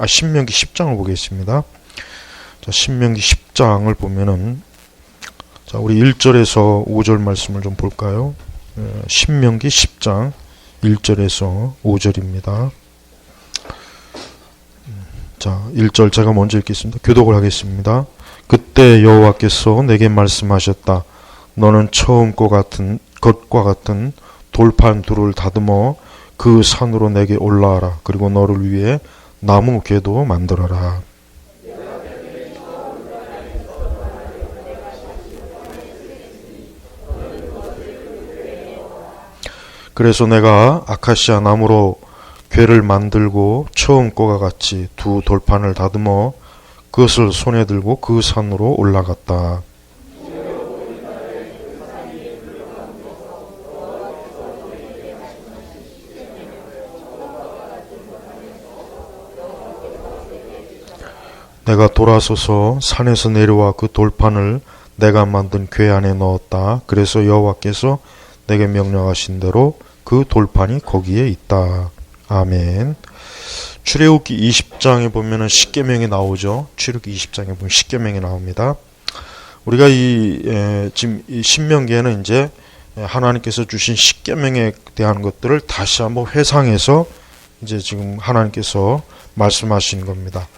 신명기 10장을 보겠습니다. 자, 신명기 10장을 보면은, 자, 우리 1절에서 5절 말씀을 좀 볼까요? 신명기 10장 1절에서 5절입니다. 자, 1절 제가 먼저 읽겠습니다. 교독을 하겠습니다. 그때 여호와께서 내게 말씀하셨다. 너는 처음 것과 같은 돌판 둘을 다듬어 그 산으로 내게 올라와라. 그리고 너를 위해 나무 궤도 만들어라. 그래서 내가 아카시아 나무로 궤를 만들고 처음 거와 같이 두 돌판을 다듬어 그것을 손에 들고 그 산으로 올라갔다. 내가 돌아서서 산에서 내려와 그 돌판을 내가 만든 궤 안에 넣었다. 그래서 여호와께서 내게 명령하신 대로 그 돌판이 거기에 있다. 아멘. 출애굽기 20장에 보면은 십계명이 나오죠. 출애굽기 20장에 보면 십계명이 나옵니다. 우리가 지금 이 신명기에는 이제 하나님께서 주신 십계명에 대한 것들을 다시 한번 회상해서 이제 지금 하나님께서 말씀하신 겁니다.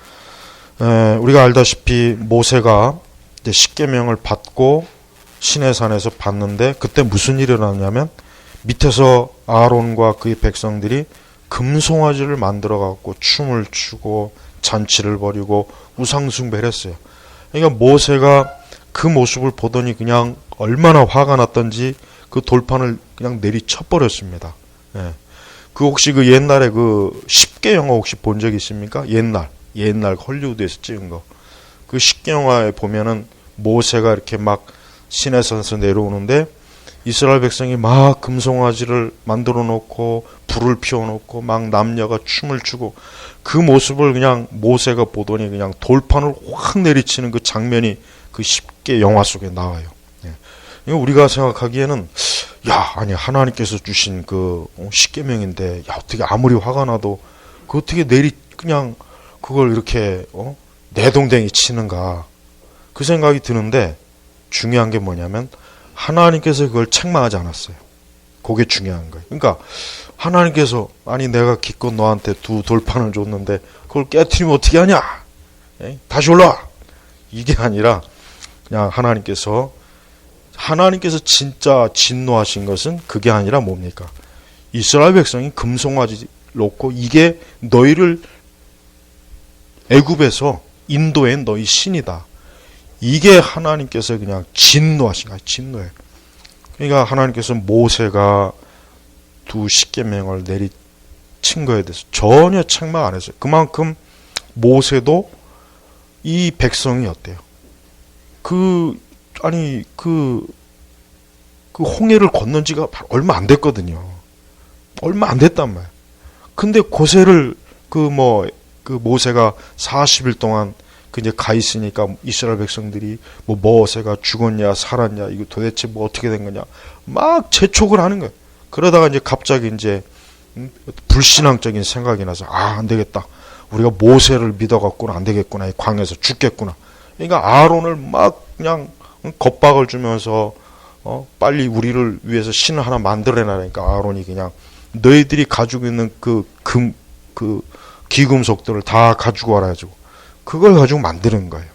우리가 알다시피 모세가 이제 십계명을 받고 시내산에서 봤는데 그때 무슨 일이 일어났냐면 밑에서 아론과 그의 백성들이 금송아지를 만들어 갖고 춤을 추고 잔치를 벌이고 우상숭배를 했어요. 그러니까 모세가 그 모습을 보더니 그냥 얼마나 화가 났던지 그 돌판을 그냥 내리쳐 버렸습니다. 그 혹시 그 옛날에 그 10개 영화 혹시 본 적 있습니까? 옛날 헐리우드에서 찍은 거. 그 10개 영화에 보면은 모세가 이렇게 막 시내산에서 내려오는데 이스라엘 백성이 막 금송아지를 만들어 놓고 불을 피워 놓고 막 남녀가 춤을 추고 그 모습을 그냥 모세가 보더니 그냥 돌판을 확 내리치는 그 장면이 그 10개 영화 속에 나와요. 우리가 생각하기에는 아니 하나님께서 주신 그 10계명인데 어떻게 아무리 화가 나도 그 어떻게 그냥 그걸 이렇게 내동댕이 치는가 그 생각이 드는데 중요한 게 뭐냐면 하나님께서 그걸 책망하지 않았어요. 그게 중요한 거예요. 그러니까 하나님께서 아니 내가 기껏 너한테 두 돌판을 줬는데 그걸 깨트리면 어떻게 하냐? 다시 올라와. 이게 아니라 그냥 하나님께서 진짜 진노하신 것은 그게 아니라 뭡니까? 이스라엘 백성이 금송아지 놓고 이게 너희를 애굽에서 인도한 너희 신이다. 이게 하나님께서 그냥 진노하신 거예요. 진노해요. 그러니까 하나님께서 모세가 두 십계명을 내리친 거에 대해서 전혀 책망 안 했어요. 그만큼 모세도 이 백성이 어때요? 그 홍해를 건넌 지가 얼마 안 됐거든요. 얼마 안 됐단 말이에요. 근데 고세를 모세가 40일 동안 이제 가 있으니까 이스라엘 백성들이 모세가 죽었냐 살았냐 이거 도대체 어떻게 된 거냐 막 재촉을 하는 거예요. 그러다가 이제 갑자기 이제 불신앙적인 생각이 나서 안 되겠다. 우리가 모세를 믿어갖고는 안 되겠구나. 이 광야에서 죽겠구나. 그러니까 아론을 막 그냥 겁박을 주면서 빨리 우리를 위해서 신을 하나 만들어내라니까 아론이 그냥 너희들이 가지고 있는 그 기금속들을 다 가지고 와가지고 그걸 가지고 만드는 거예요.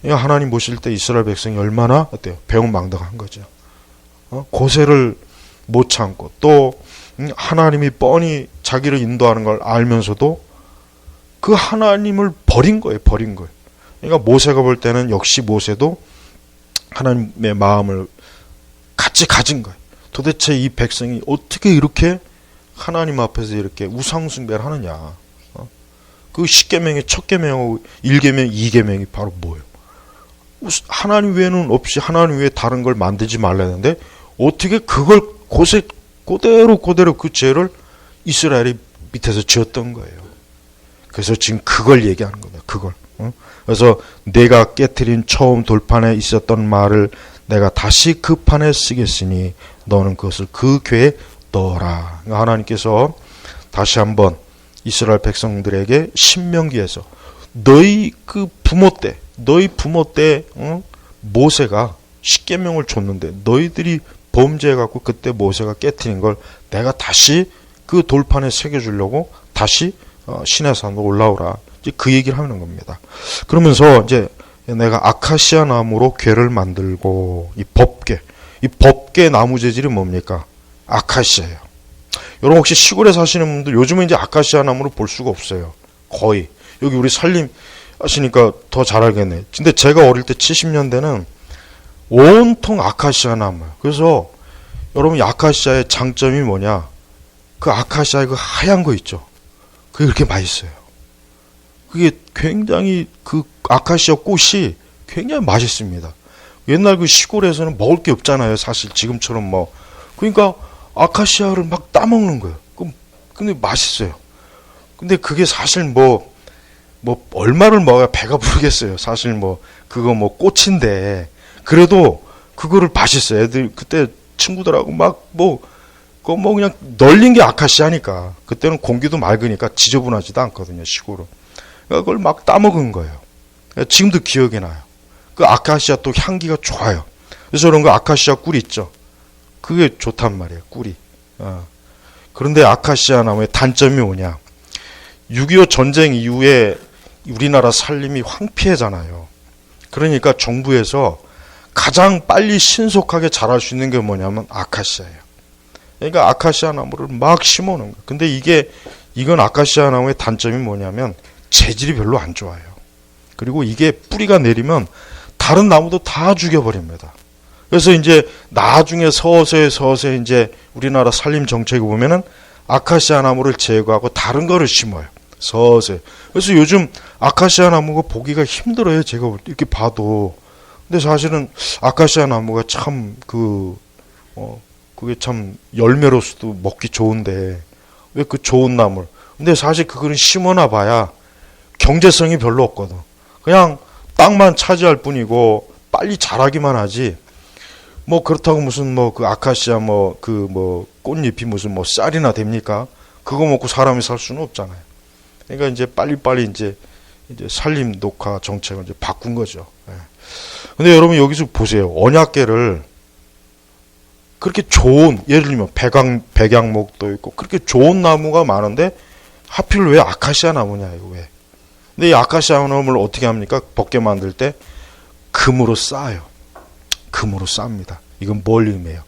그러니까 하나님 보실 때 이스라엘 백성이 얼마나 어때요? 배은망덕한 거죠. 고세를 못 참고 또 하나님이 뻔히 자기를 인도하는 걸 알면서도 그 하나님을 버린 거예요. 그러니까 모세가 볼 때는 역시 모세도 하나님의 마음을 같이 가진 거예요. 도대체 이 백성이 어떻게 이렇게 하나님 앞에서 이렇게 우상숭배를 하느냐. 그 10계명의 첫 계명하고 1계명, 2계명이 바로 뭐예요? 하나님 외에는 없이 하나님 외에 다른 걸 만들지 말라는데 어떻게 그걸 그대로 그 죄를 이스라엘이 밑에서 지었던 거예요. 그래서 지금 그걸 얘기하는 겁니다. 그걸. 그래서 내가 깨트린 처음 돌판에 있었던 말을 내가 다시 그 판에 쓰겠으니 너는 그것을 그 궤에 넣어라. 하나님께서 다시 한번 이스라엘 백성들에게 신명기에서 너희 부모 때 모세가 십계명을 줬는데 너희들이 범죄해갖고 그때 모세가 깨트린 걸 내가 다시 그 돌판에 새겨주려고 다시 시내산으로 올라오라. 이제 그 얘기를 하는 겁니다. 그러면서 이제 내가 아카시아 나무로 궤를 만들고 이 법궤 나무 재질이 뭡니까? 아카시아예요. 여러분 혹시 시골에 사시는 분들 요즘은 이제 아카시아 나무를 볼 수가 없어요. 거의. 여기 우리 살림 하시니까 더 잘 알겠네. 근데 제가 어릴 때 70년대는 온통 아카시아 나무예요. 그래서 여러분 이 아카시아의 장점이 뭐냐? 그 아카시아의 그 하얀 거 있죠. 그게 그렇게 맛있어요. 그게 굉장히 그 아카시아 꽃이 굉장히 맛있습니다. 옛날 그 시골에서는 먹을 게 없잖아요. 사실 지금처럼 뭐. 그러니까 아카시아를 막 따먹는 거예요. 근데 맛있어요. 근데 그게 사실 뭐 얼마를 먹어야 배가 부르겠어요. 사실 그거 꽃인데. 그래도 그거를 맛있어요. 애들 그때 친구들하고 그거 그냥 널린 게 아카시아니까. 그때는 공기도 맑으니까 지저분하지도 않거든요, 시골은. 그러니까 그걸 막 따먹은 거예요. 지금도 기억이 나요. 그 아카시아 또 향기가 좋아요. 그래서 그런 거 아카시아 꿀 있죠. 그게 좋단 말이에요, 꿀이. 그런데 아카시아 나무의 단점이 뭐냐? 6.25 전쟁 이후에 우리나라 살림이 황폐해잖아요. 그러니까 정부에서 가장 빨리 신속하게 자랄 수 있는 게 뭐냐면 아카시아예요. 그러니까 아카시아 나무를 막 심어놓은 거예요. 근데 이건 아카시아 나무의 단점이 뭐냐면 재질이 별로 안 좋아요. 그리고 이게 뿌리가 내리면 다른 나무도 다 죽여버립니다. 그래서 이제 나중에 서서히 이제 우리나라 살림 정책에 보면은 아카시아 나무를 제거하고 다른 거를 심어요. 서서히. 그래서 요즘 아카시아 나무가 보기가 힘들어요. 제가 이렇게 봐도. 근데 사실은 아카시아 나무가 참 그게 참 열매로서도 먹기 좋은데 왜 그 좋은 나무를. 근데 사실 그거는 심어놔 봐야 경제성이 별로 없거든. 그냥 땅만 차지할 뿐이고 빨리 자라기만 하지. 그렇다고 무슨 그 아카시아 꽃잎이 무슨 쌀이나 됩니까? 그거 먹고 사람이 살 수는 없잖아요. 그러니까 이제 빨리빨리 이제 산림 녹화 정책을 이제 바꾼 거죠. 근데 여러분 여기서 보세요. 언약궤를 그렇게 좋은, 예를 들면 백양목도 있고 그렇게 좋은 나무가 많은데 하필 왜 아카시아 나무냐 이거 왜? 근데 이 아카시아 나무를 어떻게 합니까? 법궤 만들 때 금으로 쌓아요. 금으로 쌉니다. 이건 뭘 의미해요?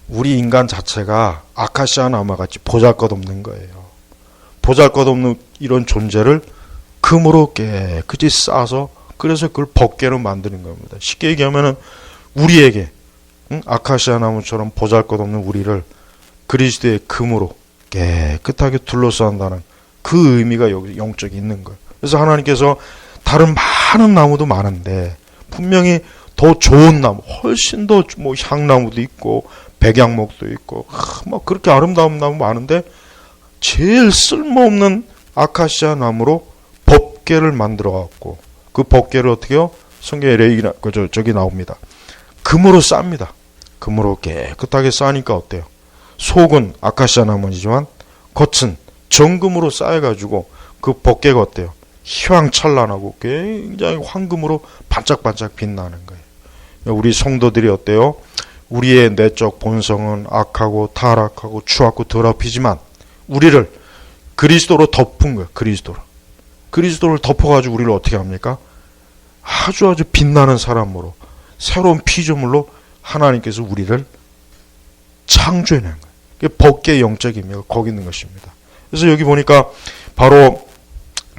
우리 인간 자체가 아카시아 나무와 같이 보잘것없는 거예요. 보잘것없는 이런 존재를 금으로 깨끗이 싸서 그래서 그걸 법궤로 만드는 겁니다. 쉽게 얘기하면은 우리에게 아카시아 나무처럼 보잘것없는 우리를 그리스도의 금으로 깨끗하게 둘러싼다는 그 의미가 여기 영적이 있는 거예요. 그래서 하나님께서 다른 많은 나무도 많은데 분명히 더 좋은 나무, 훨씬 더 향나무도 있고 백양목도 있고 그렇게 아름다운 나무 많은데 제일 쓸모없는 아카시아 나무로 법궤를 만들어 갖고 그 법궤를 어떻게요? 성경에 저기 나옵니다. 금으로 쌉니다. 금으로 깨끗하게 싸니까 어때요? 속은 아카시아 나무이지만 겉은 정금으로 쌓여가지고 그 법궤가 어때요? 휘황찬란하고 굉장히 황금으로 반짝반짝 빛나는 거예요. 우리 성도들이 어때요? 우리의 내적 본성은 악하고 타락하고 추하고 더럽히지만 우리를 그리스도로 덮은 거예요. 그리스도를 덮어가지고 우리를 어떻게 합니까? 아주 빛나는 사람으로 새로운 피조물로 하나님께서 우리를 창조해낸 거예요. 그게 법궤의 영적이며 거기 있는 것입니다. 그래서 여기 보니까 바로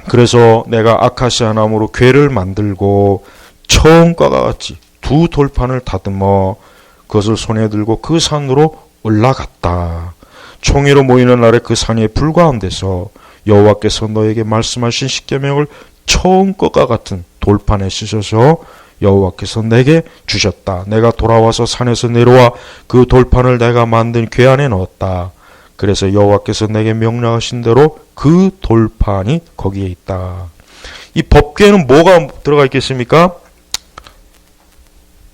그래서 내가 아카시아 나무로 궤를 만들고 처음과 같이 두 돌판을 다듬어 그것을 손에 들고 그 산으로 올라갔다. 총회로 모이는 날에 그 산이 불과한 데서 여호와께서 너에게 말씀하신 십계명을 처음 것과 같은 돌판에 씻어서 여호와께서 내게 주셨다. 내가 돌아와서 산에서 내려와 그 돌판을 내가 만든 궤 안에 넣었다. 그래서 여호와께서 내게 명령하신 대로 그 돌판이 거기에 있다. 이 법궤는 뭐가 들어가 있겠습니까?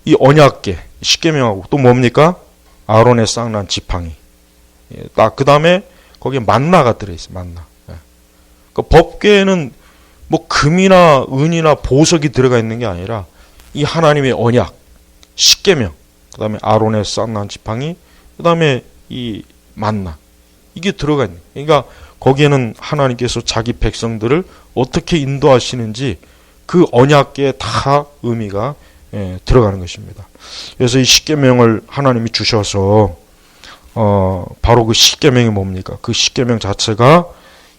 이 언약궤, 십계명하고 또 뭡니까? 아론의 쌍난 지팡이. 그 다음에 거기에 만나가 들어있어요. 만나. 그러니까 법궤에는 뭐 금이나 은이나 보석이 들어가 있는 게 아니라 이 하나님의 언약, 십계명, 그 다음에 아론의 쌍난 지팡이, 그 다음에 이 만나, 이게 들어가 있는. 그러니까 거기에는 하나님께서 자기 백성들을 어떻게 인도하시는지 그 언약계에 다 의미가 들어가는 것입니다. 그래서 이 십계명을 하나님이 주셔서 바로 그 십계명이 뭡니까? 그 십계명 자체가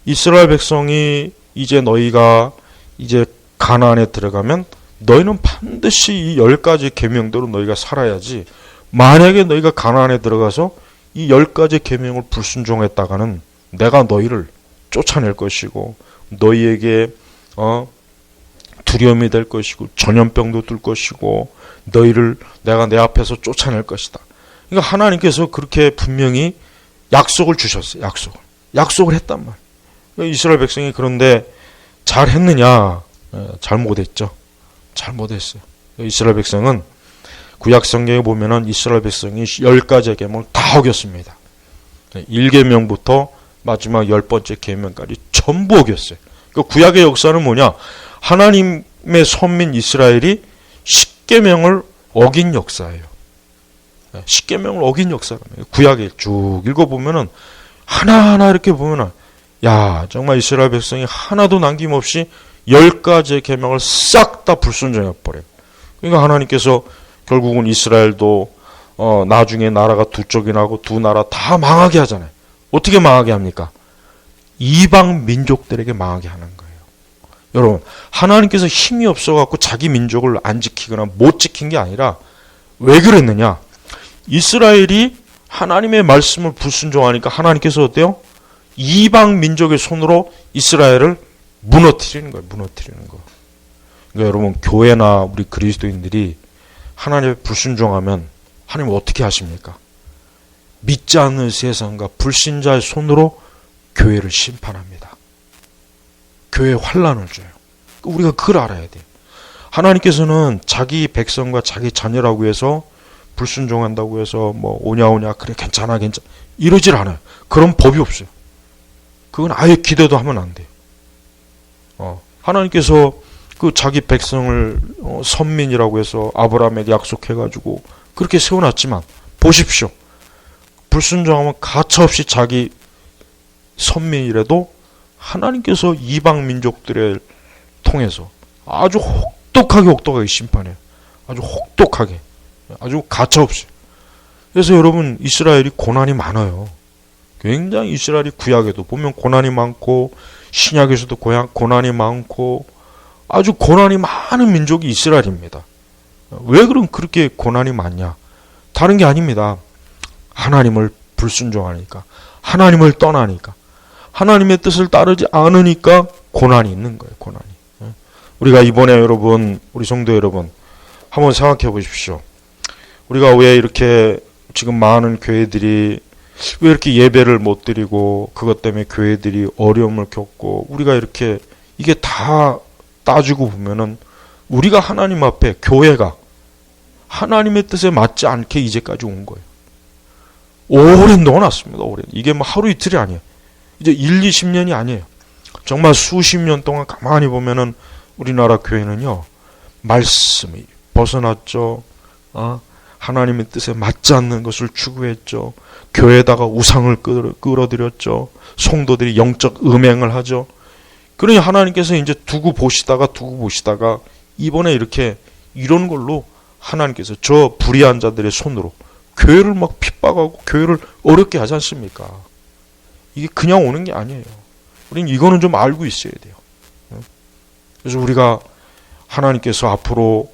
이스라엘 백성이 이제 너희가 이제 가나안에 들어가면 너희는 반드시 이 10가지 계명대로 너희가 살아야지, 만약에 너희가 가나안에 들어가서 이 10가지 계명을 불순종했다가는 내가 너희를 쫓아낼 것이고 너희에게 두려움이 될 것이고 전염병도 들 것이고 너희를 내가 내 앞에서 쫓아낼 것이다. 그러니까 하나님께서 그렇게 분명히 약속을 주셨어요. 약속을 했단 말이에요. 그러니까 이스라엘 백성이 그런데 잘했느냐? 잘못했죠. 잘못했어요. 이스라엘 백성은 구약 성경에 보면은 이스라엘 백성이 10가지 계명을 다 어겼습니다. 1계명부터 마지막 10번째 계명까지 전부 어겼어요. 그러니까 구약의 역사는 뭐냐? 하나님의 선민 이스라엘이 10계명을 어긴 역사예요. 10계명을 어긴 역사랍니다. 구약에 쭉 읽어보면은 하나하나 이렇게 보면은 야, 정말 이스라엘 백성이 하나도 남김없이 10가지의 계명을 싹 다 불순종해버려요. 그러니까 하나님께서 결국은 이스라엘도 나중에 나라가 두 쪽이 나고 두 나라 다 망하게 하잖아요. 어떻게 망하게 합니까? 이방 민족들에게 망하게 하는 거예요. 여러분, 하나님께서 힘이 없어갖고 자기 민족을 안 지키거나 못 지킨 게 아니라 왜 그랬느냐? 이스라엘이 하나님의 말씀을 불순종하니까 하나님께서 어때요? 이방 민족의 손으로 이스라엘을 무너뜨리는 거예요. 무너뜨리는 거. 그러니까 여러분, 교회나 우리 그리스도인들이 하나님의 불순종하면 하나님 어떻게 하십니까? 믿지 않는 세상과 불신자의 손으로 교회를 심판합니다. 교회에 환난을 줘요. 우리가 그걸 알아야 돼요. 하나님께서는 자기 백성과 자기 자녀라고 해서 불순종한다고 해서 뭐 오냐 그래 괜찮아 이러질 않아요. 그런 법이 없어요. 그건 아예 기대도 하면 안 돼요. 하나님께서 그 자기 백성을 선민이라고 해서 아브라함에게 약속해가지고 그렇게 세워놨지만 보십시오. 불순종하면 가차없이 자기 선민이라도 하나님께서 이방 민족들을 통해서 아주 혹독하게 심판해요. 아주 혹독하게, 아주 가차없이. 그래서 여러분, 이스라엘이 고난이 많아요. 굉장히 이스라엘이 구약에도 보면 고난이 많고 신약에서도 고난이 많고 아주 고난이 많은 민족이 이스라엘입니다. 왜 그럼 그렇게 고난이 많냐? 다른 게 아닙니다. 하나님을 불순종하니까, 하나님을 떠나니까, 하나님의 뜻을 따르지 않으니까 고난이 있는 거예요. 고난이. 우리가 이번에 여러분, 우리 성도 여러분 한번 생각해 보십시오. 우리가 왜 이렇게 지금 많은 교회들이 왜 이렇게 예배를 못 드리고 그것 때문에 교회들이 어려움을 겪고 우리가 이렇게 이게 다 따지고 보면은 우리가 하나님 앞에 교회가 하나님의 뜻에 맞지 않게 이제까지 온 거예요. 오래 넣어놨습니다. 오래. 이게 뭐 하루 이틀이 아니에요. 이제 1, 20년이 아니에요. 정말 수십 년 동안 가만히 보면은 우리나라 교회는요, 말씀이 벗어났죠. 하나님의 뜻에 맞지 않는 것을 추구했죠. 교회에다가 우상을 끌어들였죠. 성도들이 영적 음행을 하죠. 그러니 하나님께서 이제 두고 보시다가 이번에 이렇게 이런 걸로 하나님께서 저 불의한 자들의 손으로 교회를 막 핍박하고 교회를 어렵게 하지 않습니까? 이게 그냥 오는 게 아니에요. 우리는 이거는 좀 알고 있어야 돼요. 그래서 우리가 하나님께서 앞으로,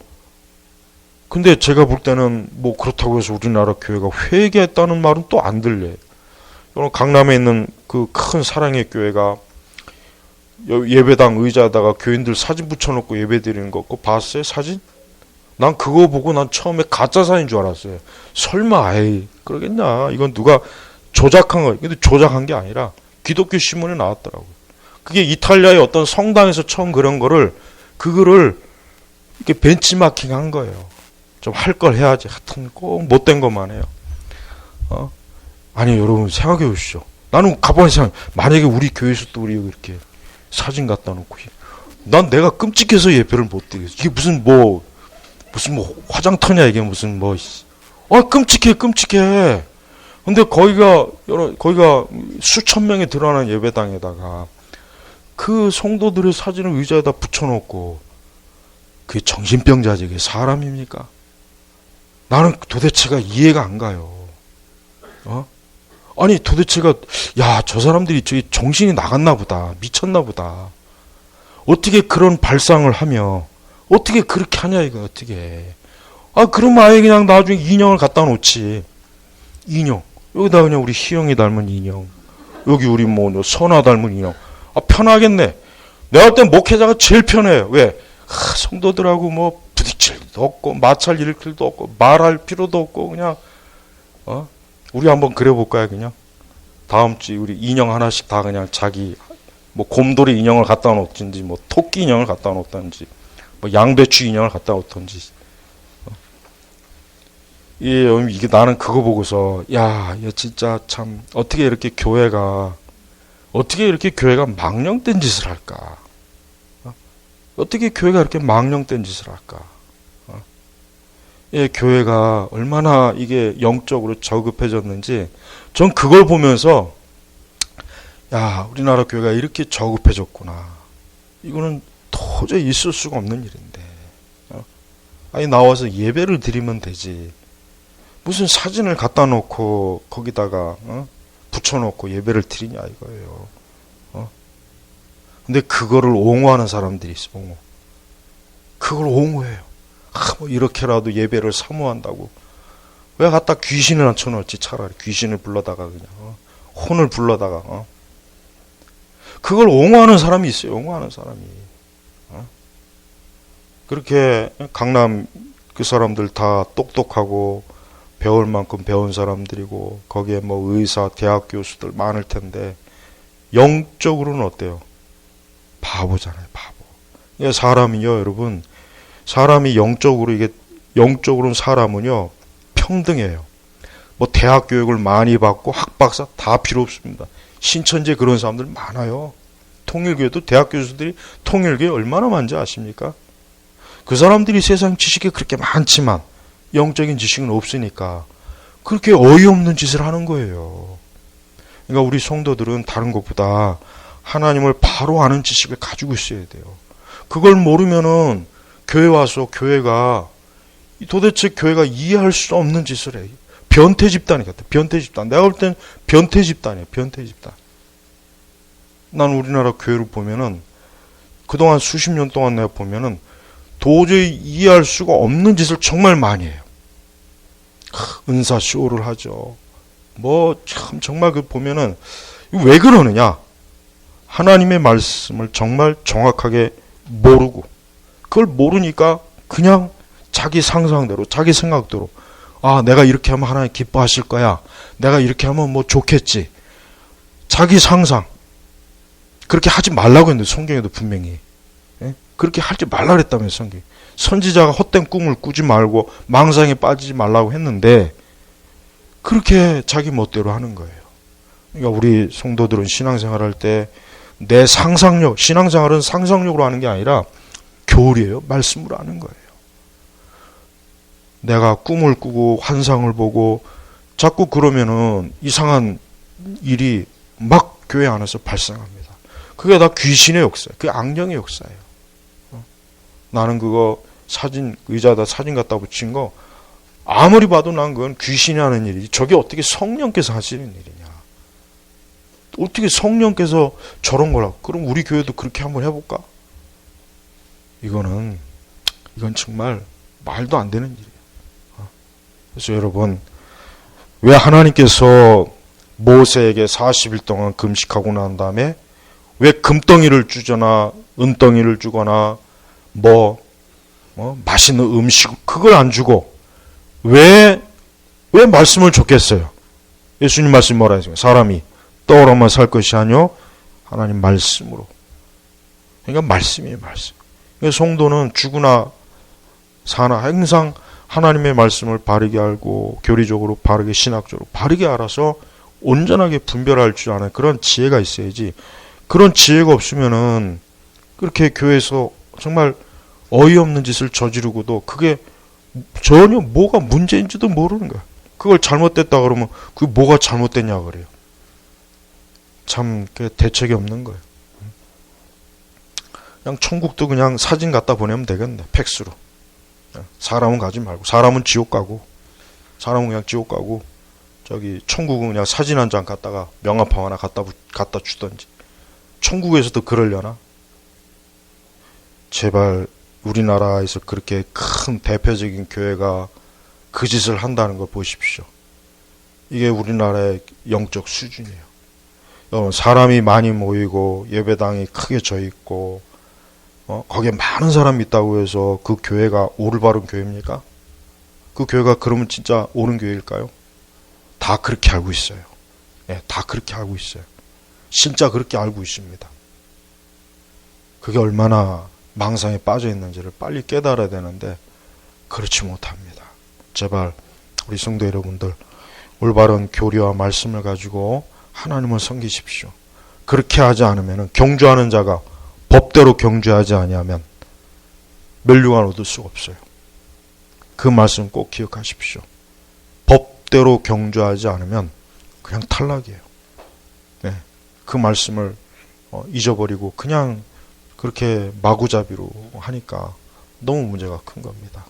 근데 제가 볼 때는 뭐 그렇다고 해서 우리나라 교회가 회개했다는 말은 또 안 들려요. 강남에 있는 그 큰 사랑의 교회가 예배당 의자에다가 교인들 사진 붙여놓고 예배 드리는 거 그거 봤어요? 사진? 난 그거 보고 난 처음에 가짜 사진인 줄 알았어요. 설마 에이 그러겠냐, 이건 누가 조작한 거예요. 근데 조작한 게 아니라 기독교 신문에 나왔더라고요. 그게 이탈리아의 어떤 성당에서 처음 그런 거를 그거를 이렇게 벤치마킹 한 거예요. 좀 할 걸 해야지. 하여튼 꼭 못된 것만 해요. 아니 여러분 생각해 보십시오. 나는 가만히 생각해. 만약에 우리 교회에서도 우리 이렇게 사진 갖다 놓고. 난 내가 끔찍해서 예배를 못 드리겠어. 이게 무슨 뭐 화장터냐, 이게 무슨 뭐. 끔찍해, 끔찍해. 근데 거기가 수천 명이 들어가는 예배당에다가 그 성도들의 사진을 의자에다 붙여놓고, 그게 정신병자지, 그게 사람입니까? 나는 도대체가 이해가 안 가요. 아니, 도대체가, 저 사람들이 저기 정신이 나갔나 보다. 미쳤나 보다. 어떻게 그런 발상을 하며, 어떻게 그렇게 하냐, 이거, 어떻게. 그러면 아예 그냥 나중에 인형을 갖다 놓지. 인형. 여기다 그냥 우리 희영이 닮은 인형. 여기 우리 선아 닮은 인형. 편하겠네. 내가 볼 땐 목회자가 제일 편해요. 왜? 성도들하고 부딪힐 일도 없고, 마찰 일으킬 일도 없고, 말할 필요도 없고, 그냥, 우리 한번 그려볼까요, 그냥? 다음 주에 우리 인형 하나씩 다 그냥 자기, 곰돌이 인형을 갖다 놓든지, 토끼 인형을 갖다 놓든지, 양배추 인형을 갖다 놓든지. 이게 나는 그거 보고서, 진짜 참, 어떻게 이렇게 교회가 망령된 짓을 할까? 어떻게 교회가 이렇게 망령된 짓을 할까? 교회가 얼마나 이게 영적으로 저급해졌는지, 전 그걸 보면서, 우리나라 교회가 이렇게 저급해졌구나. 이거는 도저히 있을 수가 없는 일인데. 나와서 예배를 드리면 되지. 무슨 사진을 갖다 놓고, 거기다가, 붙여놓고 예배를 드리냐, 이거예요. 근데 그거를 옹호하는 사람들이 있어, 옹호. 그걸 옹호해요. 이렇게라도 예배를 사모한다고. 왜 갖다 귀신을 앉혀놓을지, 차라리 귀신을 불러다가 그냥 혼을 불러다가 그걸 옹호하는 사람이 있어요. 옹호하는 사람이. 그렇게 강남 그 사람들 다 똑똑하고 배울 만큼 배운 사람들이고, 거기에 의사, 대학 교수들 많을 텐데 영적으로는 어때요? 바보잖아요, 바보. 사람이요, 여러분. 사람이 영적으로는 사람은요, 평등해요. 대학 교육을 많이 받고 학박사 다 필요 없습니다. 신천지에 그런 사람들 많아요. 통일교회도 대학 교수들이 통일교회 얼마나 많은지 아십니까? 그 사람들이 세상 지식이 그렇게 많지만 영적인 지식은 없으니까 그렇게 어이없는 짓을 하는 거예요. 그러니까 우리 성도들은 다른 것보다 하나님을 바로 아는 지식을 가지고 있어야 돼요. 그걸 모르면은 교회 와서 도대체 교회가 이해할 수 없는 짓을 해요. 변태 집단이 같아. 변태 집단. 내가 볼 땐 변태 집단이에요. 변태 집단. 난 우리나라 교회를 보면은 그동안 수십 년 동안 내가 보면은 도저히 이해할 수가 없는 짓을 정말 많이 해요. 은사 쇼를 하죠. 정말 보면은 왜 그러느냐? 하나님의 말씀을 정말 정확하게 모르고, 그걸 모르니까 그냥 자기 상상대로, 자기 생각대로, 내가 이렇게 하면 하나님 기뻐하실 거야. 내가 이렇게 하면 좋겠지. 자기 상상. 그렇게 하지 말라고 했는데, 성경에도 분명히. 그렇게 하지 말라고 했다며, 성경. 선지자가 헛된 꿈을 꾸지 말고 망상에 빠지지 말라고 했는데, 그렇게 자기 멋대로 하는 거예요. 그러니까 우리 성도들은 신앙생활 할 때 내 상상력, 신앙생활은 상상력으로 하는 게 아니라 교리예요. 말씀으로 하는 거예요. 내가 꿈을 꾸고 환상을 보고 자꾸 그러면은 이상한 일이 막 교회 안에서 발생합니다. 그게 다 귀신의 역사예요. 그게 악령의 역사예요. 나는 그거 의자에다 사진 갖다 붙인 거 아무리 봐도 난 그건 귀신이 하는 일이지. 저게 어떻게 성령께서 하시는 일이냐. 어떻게 성령께서 저런 거라고. 그럼 우리 교회도 그렇게 한번 해볼까? 이건 정말 말도 안 되는 일이에요. 그래서 여러분, 왜 하나님께서 모세에게 40일 동안 금식하고 난 다음에 왜 금덩이를 주거나 은덩이를 주거나 맛있는 음식 그걸 안 주고 왜 말씀을 줬겠어요? 예수님 말씀 뭐라 했어요? 사람이 떡으로만 살 것이 아니요 하나님 말씀으로. 그러니까 말씀이에요, 말씀. 그러니까 성도는 죽으나 사나 항상 하나님의 말씀을 바르게 알고 교리적으로 바르게 신학적으로 바르게 알아서 온전하게 분별할 줄 아는 그런 지혜가 있어야지. 그런 지혜가 없으면은 그렇게 교회에서 정말 어이없는 짓을 저지르고도 그게 전혀 뭐가 문제인지도 모르는 거야. 그걸 잘못됐다 그러면 그게 뭐가 잘못됐냐 그래요. 참 대책이 없는 거예요. 그냥 천국도 그냥 사진 갖다 보내면 되겠네. 팩스로. 사람은 가지 말고. 사람은 지옥 가고. 사람은 그냥 지옥 가고. 저기 천국은 그냥 사진 한 장 갖다가 명함판 하나 갖다 주던지. 천국에서도 그러려나? 제발 우리나라에서 그렇게 큰 대표적인 교회가 그 짓을 한다는 걸 보십시오. 이게 우리나라의 영적 수준이에요. 사람이 많이 모이고 예배당이 크게 져 있고 거기에 많은 사람이 있다고 해서 그 교회가 올바른 교회입니까? 그 교회가 그러면 진짜 옳은 교회일까요? 다 그렇게 알고 있어요. 네, 다 그렇게 알고 있어요. 진짜 그렇게 알고 있습니다. 그게 얼마나 망상에 빠져 있는지를 빨리 깨달아야 되는데 그렇지 못합니다. 제발 우리 성도 여러분들 올바른 교리와 말씀을 가지고 하나님을 섬기십시오. 그렇게 하지 않으면 경주하는 자가 법대로 경주하지 아니하면 멸류관 얻을 수가 없어요. 그 말씀 꼭 기억하십시오. 법대로 경주하지 않으면 그냥 탈락이에요. 네, 그 말씀을 잊어버리고 그냥 그렇게 마구잡이로 하니까 너무 문제가 큰 겁니다.